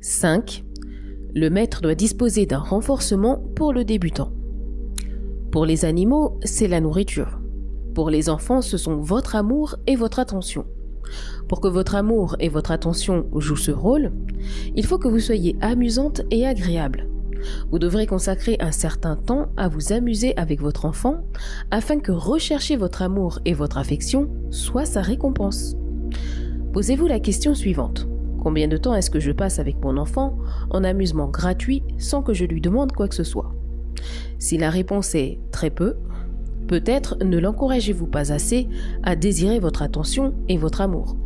5. Le maître doit disposer d'un renforcement pour le débutant. Pour les animaux, c'est la nourriture. Pour les enfants, ce sont votre amour et votre attention. Pour que votre amour et votre attention jouent ce rôle, il faut que vous soyez amusante et agréable. Vous devrez consacrer un certain temps à vous amuser avec votre enfant afin que rechercher votre amour et votre affection soit sa récompense. Posez-vous la question suivante. Combien de temps est-ce que je passe avec mon enfant en amusement gratuit sans que je lui demande quoi que ce soit? Si la réponse est très peu, peut-être ne l'encouragez-vous pas assez à désirer votre attention et votre amour.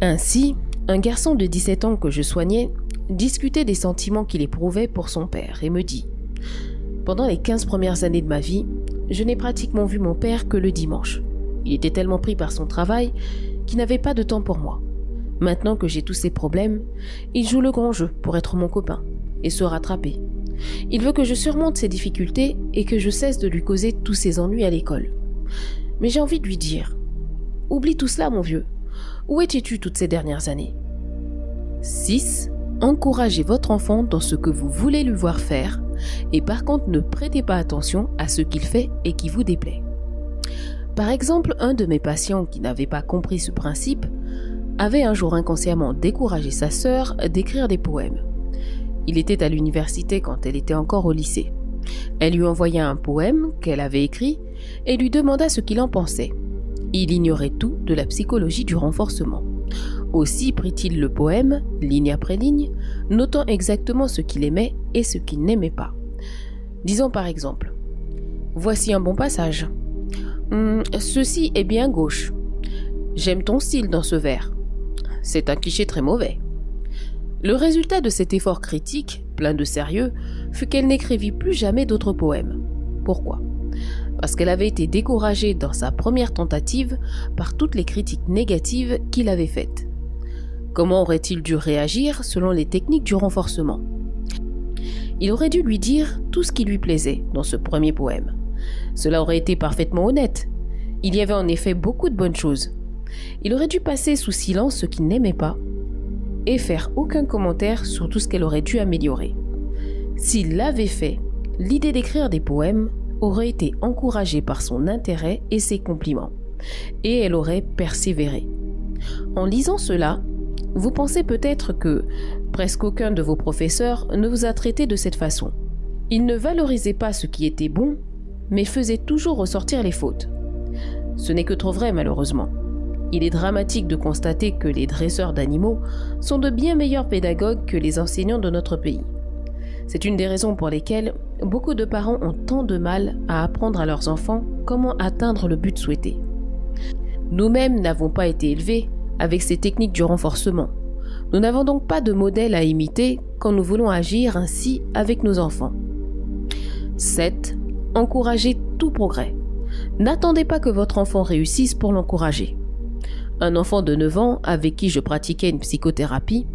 Ainsi, un garçon de 17 ans que je soignais discutait des sentiments qu'il éprouvait pour son père et me dit « Pendant les 15 premières années de ma vie, je n'ai pratiquement vu mon père que le dimanche. Il était tellement pris par son travail qu'il n'avait pas de temps pour moi. Maintenant que j'ai tous ces problèmes, il joue le grand jeu pour être mon copain et se rattraper. Il veut que je surmonte ses difficultés et que je cesse de lui causer tous ses ennuis à l'école. Mais j'ai envie de lui dire « Oublie tout cela, mon vieux. Où étais-tu toutes ces dernières années ?» 6. Encouragez votre enfant dans ce que vous voulez lui voir faire et par contre ne prêtez pas attention à ce qu'il fait et qui vous déplaît. Par exemple, un de mes patients qui n'avait pas compris ce principe avait un jour inconsciemment découragé sa sœur d'écrire des poèmes. Il était à l'université quand elle était encore au lycée. Elle lui envoya un poème qu'elle avait écrit et lui demanda ce qu'il en pensait. Il ignorait tout de la psychologie du renforcement. Aussi prit-il le poème, ligne après ligne, notant exactement ce qu'il aimait et ce qu'il n'aimait pas. Disons par exemple « Voici un bon passage. Ceci est bien gauche. J'aime ton style dans ce vers. C'est un cliché très mauvais. » Le résultat de cet effort critique, plein de sérieux, fut qu'elle n'écrivit plus jamais d'autres poèmes. Pourquoi ? Parce qu'elle avait été découragée dans sa première tentative par toutes les critiques négatives qu'il avait faites. Comment aurait-il dû réagir selon les techniques du renforcement ? Il aurait dû lui dire tout ce qui lui plaisait dans ce premier poème. Cela aurait été parfaitement honnête. Il y avait en effet beaucoup de bonnes choses. Il aurait dû passer sous silence ce qu'il n'aimait pas et faire aucun commentaire sur tout ce qu'elle aurait dû améliorer. S'il l'avait fait, l'idée d'écrire des poèmes aurait été encouragée par son intérêt et ses compliments, et elle aurait persévéré. En lisant cela, vous pensez peut-être que presque aucun de vos professeurs ne vous a traité de cette façon. Ils ne valorisaient pas ce qui était bon, mais faisaient toujours ressortir les fautes. Ce n'est que trop vrai malheureusement. Il est dramatique de constater que les dresseurs d'animaux sont de bien meilleurs pédagogues que les enseignants de notre pays. C'est une des raisons pour lesquelles beaucoup de parents ont tant de mal à apprendre à leurs enfants comment atteindre le but souhaité. Nous-mêmes n'avons pas été élevés avec ces techniques du renforcement. Nous n'avons donc pas de modèle à imiter quand nous voulons agir ainsi avec nos enfants. 7. Encouragez tout progrès. N'attendez pas que votre enfant réussisse pour l'encourager. Un enfant de 9 ans avec qui je pratiquais une psychothérapie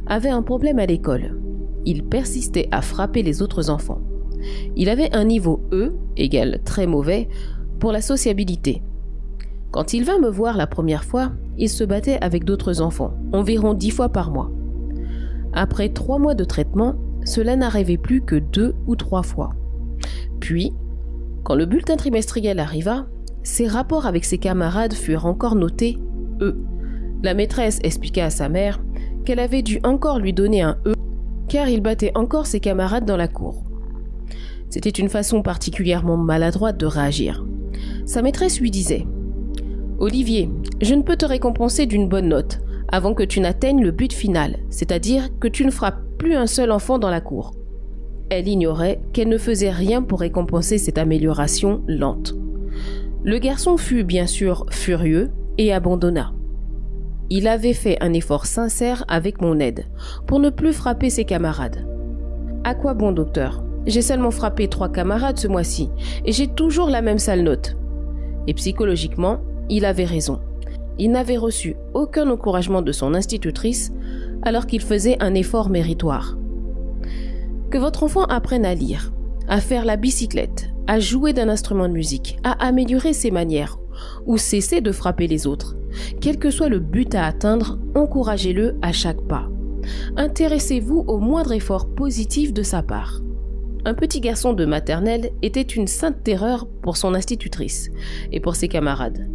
avait un problème à l'école. Il persistait à frapper les autres enfants. Il avait un niveau E, égale très mauvais, pour la sociabilité. Quand il vint me voir la première fois, il se battait avec d'autres enfants, environ 10 fois par mois. Après 3 mois de traitement, cela n'arrivait plus que 2 ou 3 fois. Puis, quand le bulletin trimestriel arriva, ses rapports avec ses camarades furent encore notés E. La maîtresse expliqua à sa mère qu'elle avait dû encore lui donner un E car il battait encore ses camarades dans la cour. C'était une façon particulièrement maladroite de réagir. Sa maîtresse lui disait « Olivier, je ne peux te récompenser d'une bonne note avant que tu n'atteignes le but final, c'est-à-dire que tu ne frappes plus un seul enfant dans la cour. » Elle ignorait qu'elle ne faisait rien pour récompenser cette amélioration lente. Le garçon fut bien sûr furieux et abandonna. Il avait fait un effort sincère avec mon aide pour ne plus frapper ses camarades. « À quoi bon, docteur ? J'ai seulement frappé 3 camarades ce mois-ci et j'ai toujours la même sale note. » Et psychologiquement, il avait raison. Il n'avait reçu aucun encouragement de son institutrice alors qu'il faisait un effort méritoire. Que votre enfant apprenne à lire, à faire la bicyclette, à jouer d'un instrument de musique, à améliorer ses manières ou cesser de frapper les autres. Quel que soit le but à atteindre, encouragez-le à chaque pas. Intéressez-vous au moindre effort positif de sa part. Un petit garçon de maternelle était une sainte terreur pour son institutrice et pour ses camarades.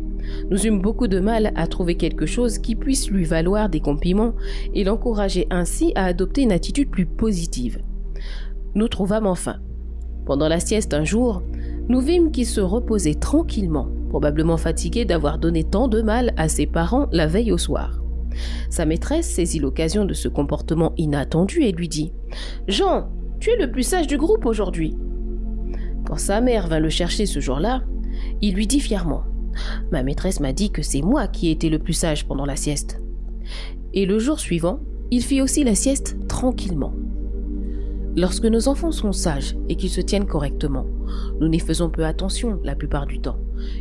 Nous eûmes beaucoup de mal à trouver quelque chose qui puisse lui valoir des compliments et l'encourager ainsi à adopter une attitude plus positive. Nous trouvâmes enfin. Pendant la sieste un jour, nous vîmes qu'il se reposait tranquillement, probablement fatigué d'avoir donné tant de mal à ses parents la veille au soir. Sa maîtresse saisit l'occasion de ce comportement inattendu et lui dit « Jean, tu es le plus sage du groupe aujourd'hui. » Quand sa mère vint le chercher ce jour-là, il lui dit fièrement « Ma maîtresse m'a dit que c'est moi qui ai été le plus sage pendant la sieste. » Et le jour suivant, il fit aussi la sieste tranquillement. Lorsque nos enfants sont sages et qu'ils se tiennent correctement, nous n'y faisons peu attention la plupart du temps.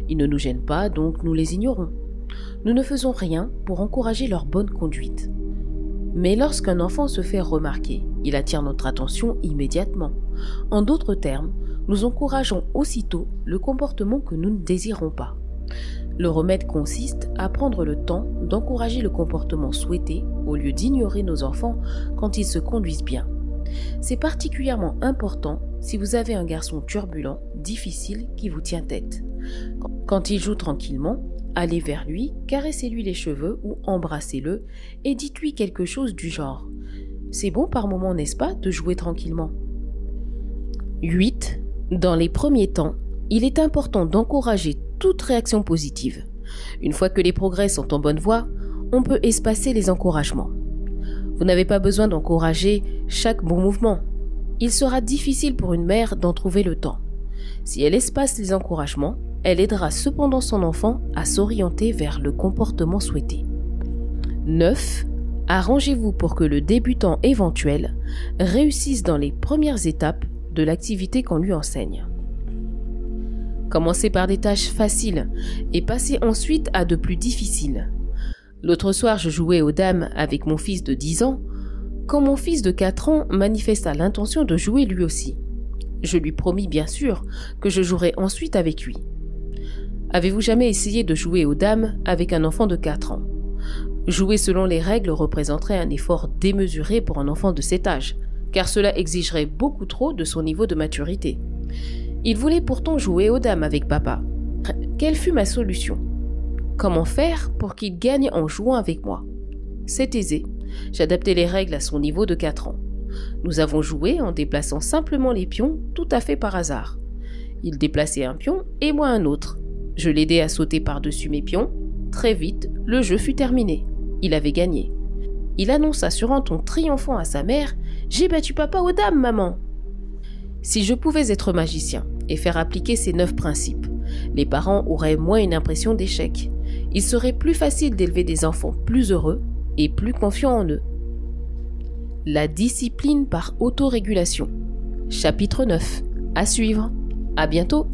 Ils ne nous gênent pas, donc nous les ignorons. Nous ne faisons rien pour encourager leur bonne conduite. Mais lorsqu'un enfant se fait remarquer, il attire notre attention immédiatement. En d'autres termes, nous encourageons aussitôt le comportement que nous ne désirons pas. Le remède consiste à prendre le temps d'encourager le comportement souhaité au lieu d'ignorer nos enfants quand ils se conduisent bien. C'est particulièrement important si vous avez un garçon turbulent, difficile, qui vous tient tête. Quand il joue tranquillement, allez vers lui, caressez-lui les cheveux ou embrassez-le et dites-lui quelque chose du genre « C'est bon par moment, n'est-ce pas, de jouer tranquillement ?» 8. Dans les premiers temps, il est important d'encourager toute réaction positive. Une fois que les progrès sont en bonne voie, on peut espacer les encouragements. Vous n'avez pas besoin d'encourager chaque bon mouvement. Il sera difficile pour une mère d'en trouver le temps. Si elle espace les encouragements, elle aidera cependant son enfant à s'orienter vers le comportement souhaité. 9. Arrangez-vous pour que le débutant éventuel réussisse dans les premières étapes de l'activité qu'on lui enseigne. Commencez par des tâches faciles et passez ensuite à de plus difficiles. L'autre soir, je jouais aux dames avec mon fils de 10 ans, quand mon fils de 4 ans manifesta l'intention de jouer lui aussi. Je lui promis bien sûr que je jouerais ensuite avec lui. Avez-vous jamais essayé de jouer aux dames avec un enfant de 4 ans? Jouer selon les règles représenterait un effort démesuré pour un enfant de cet âge, car cela exigerait beaucoup trop de son niveau de maturité. Il voulait pourtant jouer aux dames avec papa. Quelle fut ma solution? Comment faire pour qu'il gagne en jouant avec moi? C'est aisé. J'adaptais les règles à son niveau de 4 ans. Nous avons joué en déplaçant simplement les pions tout à fait par hasard. Il déplaçait un pion et moi un autre. Je l'aidais à sauter par-dessus mes pions. Très vite, le jeu fut terminé. Il avait gagné. Il annonça sur un ton triomphant à sa mère « J'ai battu papa aux dames, maman !» Si je pouvais être magicien et faire appliquer ces 9 principes, les parents auraient moins une impression d'échec. Il serait plus facile d'élever des enfants plus heureux et plus confiants en eux. La discipline par autorégulation. Chapitre 9. À suivre. À bientôt.